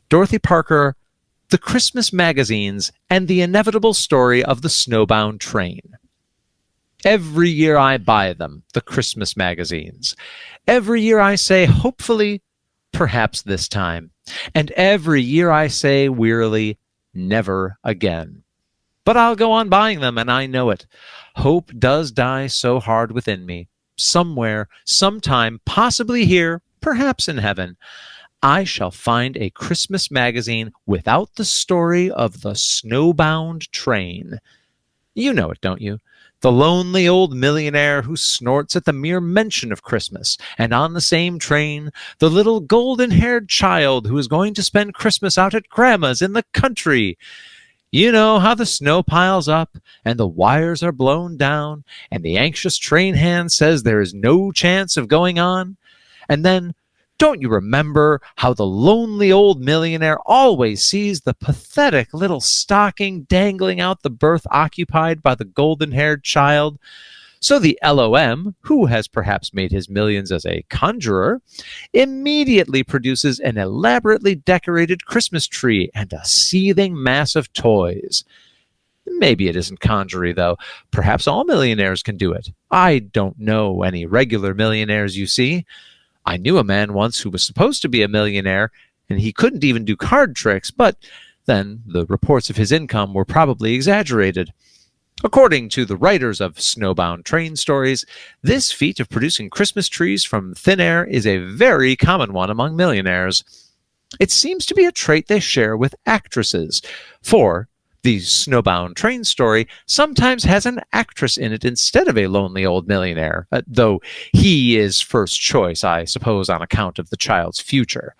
Dorothy Parker, the Christmas magazines, and the inevitable story of the Snowbound train. Every year I buy them, the Christmas magazines. Every year I say, hopefully, perhaps this time. And every year I say wearily, never again. But I'll go on buying them, and I know it. Hope does die so hard within me. Somewhere, sometime, possibly here, perhaps in heaven, I shall find a Christmas magazine without the story of the snowbound train. You know it, don't you? The lonely old millionaire who snorts at the mere mention of Christmas, and on the same train, the little golden-haired child who is going to spend Christmas out at Grandma's in the country. You know how the snow piles up, and the wires are blown down, and the anxious train hand says there is no chance of going on. And then, don't you remember how the lonely old millionaire always sees the pathetic little stocking dangling out the berth occupied by the golden-haired child? So the LOM, who has perhaps made his millions as a conjurer, immediately produces an elaborately decorated Christmas tree and a seething mass of toys. Maybe it isn't conjury, though. Perhaps all millionaires can do it. I don't know any regular millionaires, you see. I knew a man once who was supposed to be a millionaire, and he couldn't even do card tricks, but then the reports of his income were probably exaggerated. According to the writers of Snowbound train stories, this feat of producing Christmas trees from thin air is a very common one among millionaires. It seems to be a trait they share with actresses, for the Snowbound train story sometimes has an actress in it instead of a lonely old millionaire, though he is first choice, I suppose, on account of the child's future.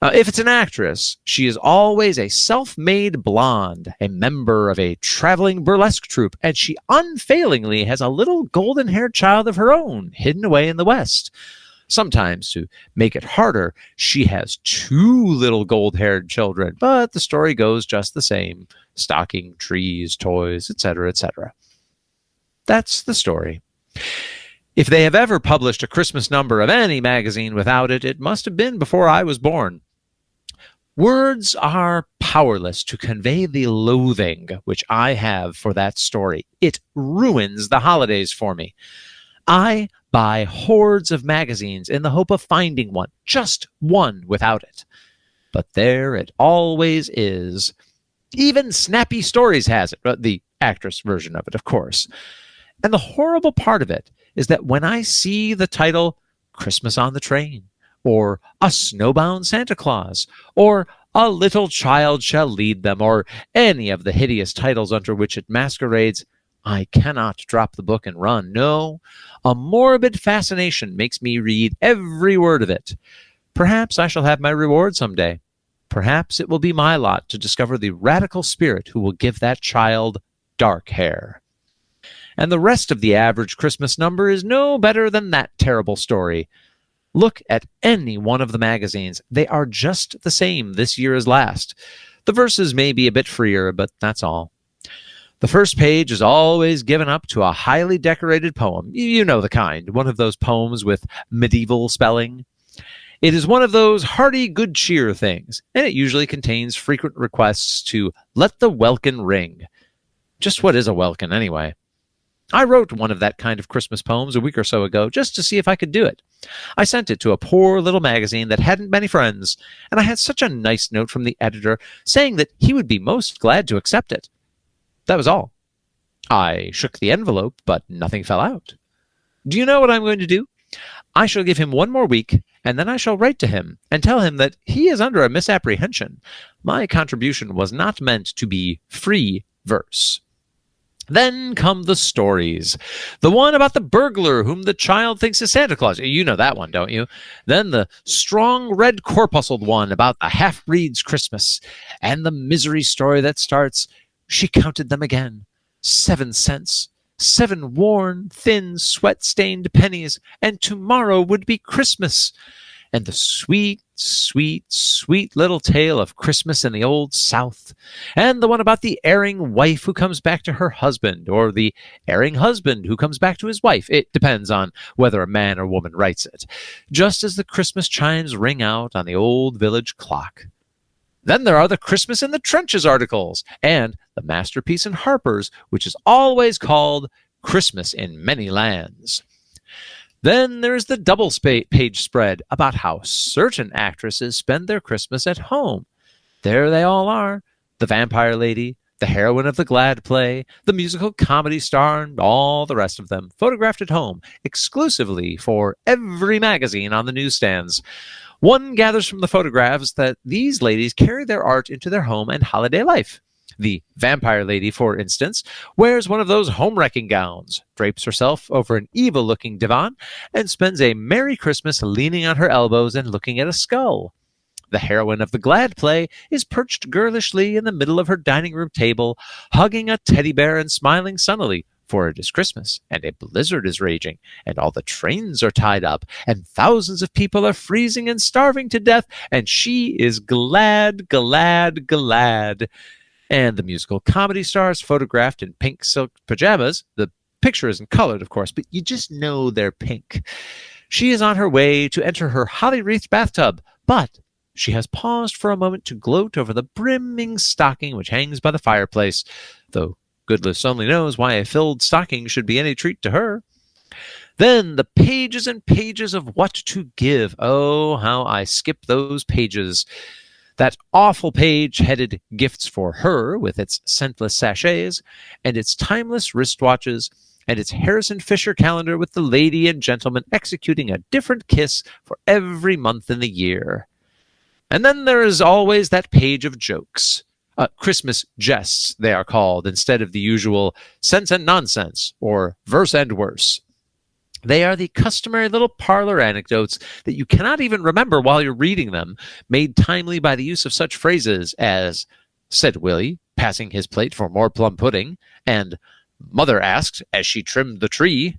If it's an actress, she is always a self-made blonde, a member of a traveling burlesque troupe, and she unfailingly has a little golden-haired child of her own hidden away in the West. Sometimes, to make it harder, she has two little gold-haired children, but the story goes just the same. Stocking, trees, toys, etc., etc. That's the story. If they have ever published a Christmas number of any magazine without it, it must have been before I was born. Words are powerless to convey the loathing which I have for that story. It ruins the holidays for me. I buy hordes of magazines in the hope of finding one, just one, without it. But there it always is. Even Snappy Stories has it, the actress version of it, of course. And the horrible part of it is that when I see the title Christmas on the Train, or A Snowbound Santa Claus, or A Little Child Shall Lead Them, or any of the hideous titles under which it masquerades, I cannot drop the book and run. No, a morbid fascination makes me read every word of it. Perhaps I shall have my reward someday. Perhaps it will be my lot to discover the radical spirit who will give that child dark hair. And the rest of the average Christmas number is no better than that terrible story. Look at any one of the magazines. They are just the same this year as last. The verses may be a bit freer, but that's all. The first page is always given up to a highly decorated poem. You know the kind, one of those poems with medieval spelling. It is one of those hearty good cheer things, and it usually contains frequent requests to let the welkin ring. Just what is a welkin, anyway? I wrote one of that kind of Christmas poems a week or so ago just to see if I could do it. I sent it to a poor little magazine that hadn't many friends, and I had such a nice note from the editor saying that he would be most glad to accept it. That was all. I shook the envelope, but nothing fell out. Do you know what I'm going to do? I shall give him one more week, and then I shall write to him and tell him that he is under a misapprehension. My contribution was not meant to be free verse. Then come the stories. The one about the burglar whom the child thinks is Santa Claus. You know that one, don't you? Then the strong red corpuscled one about the half-breed's Christmas. And the misery story that starts, she counted them again. 7 cents. 7 worn, thin, sweat-stained pennies, and tomorrow would be Christmas. And the sweet, sweet, sweet little tale of Christmas in the old South, and the one about the erring wife who comes back to her husband, or the erring husband who comes back to his wife. It depends on whether a man or woman writes it, just as the Christmas chimes ring out on the old village clock. Then there are the Christmas in the Trenches articles, and the masterpiece in Harper's, which is always called Christmas in Many Lands. Then there's the double-page spread about how certain actresses spend their Christmas at home. There they all are, the vampire lady, the heroine of the glad play, the musical comedy star, and all the rest of them, photographed at home, exclusively for every magazine on the newsstands. One gathers from the photographs that these ladies carry their art into their home and holiday life. The vampire lady, for instance, wears one of those home-wrecking gowns, drapes herself over an evil-looking divan, and spends a Merry Christmas leaning on her elbows and looking at a skull. The heroine of the glad play is perched girlishly in the middle of her dining room table, hugging a teddy bear and smiling sunnily, for it is Christmas, and a blizzard is raging, and all the trains are tied up, and thousands of people are freezing and starving to death, and she is glad, glad, glad. And the musical comedy stars photographed in pink silk pajamas. The picture isn't colored, of course, but you just know they're pink. She is on her way to enter her holly-wreathed bathtub, but she has paused for a moment to gloat over the brimming stocking which hangs by the fireplace, though goodness only knows why a filled stocking should be any treat to her. Then the pages and pages of what to give. Oh, how I skip those pages. That awful page headed Gifts for Her, with its scentless sachets, and its timeless wristwatches, and its Harrison Fisher calendar with the lady and gentleman executing a different kiss for every month in the year. And then there is always that page of jokes. Christmas jests, they are called, instead of the usual sense and nonsense, or verse and worse. They are the customary little parlor anecdotes that you cannot even remember while you're reading them, made timely by the use of such phrases as, said Willie, passing his plate for more plum pudding, and mother asked as she trimmed the tree.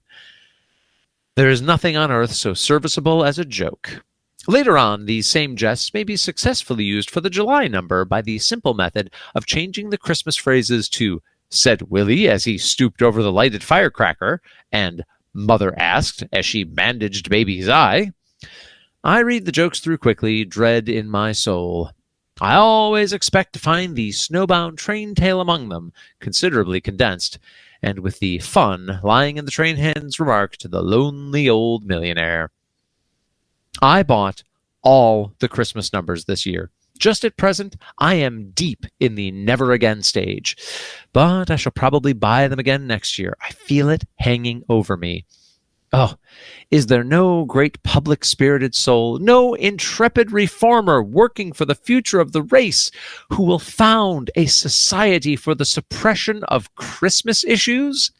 There is nothing on earth so serviceable as a joke. Later on, these same jests may be successfully used for the July number by the simple method of changing the Christmas phrases to, said Willie as he stooped over the lighted firecracker, and mother asked as she bandaged baby's eye. I read the jokes through quickly, dread in my soul. I always expect to find the snowbound train tale among them, considerably condensed, and with the fun lying in the train hand's remark to the lonely old millionaire. I bought all the Christmas numbers this year. Just at present, I am deep in the never again stage, but I shall probably buy them again next year. I feel it hanging over me. Oh, is there no great public-spirited soul, no intrepid reformer working for the future of the race, who will found a society for the suppression of Christmas issues?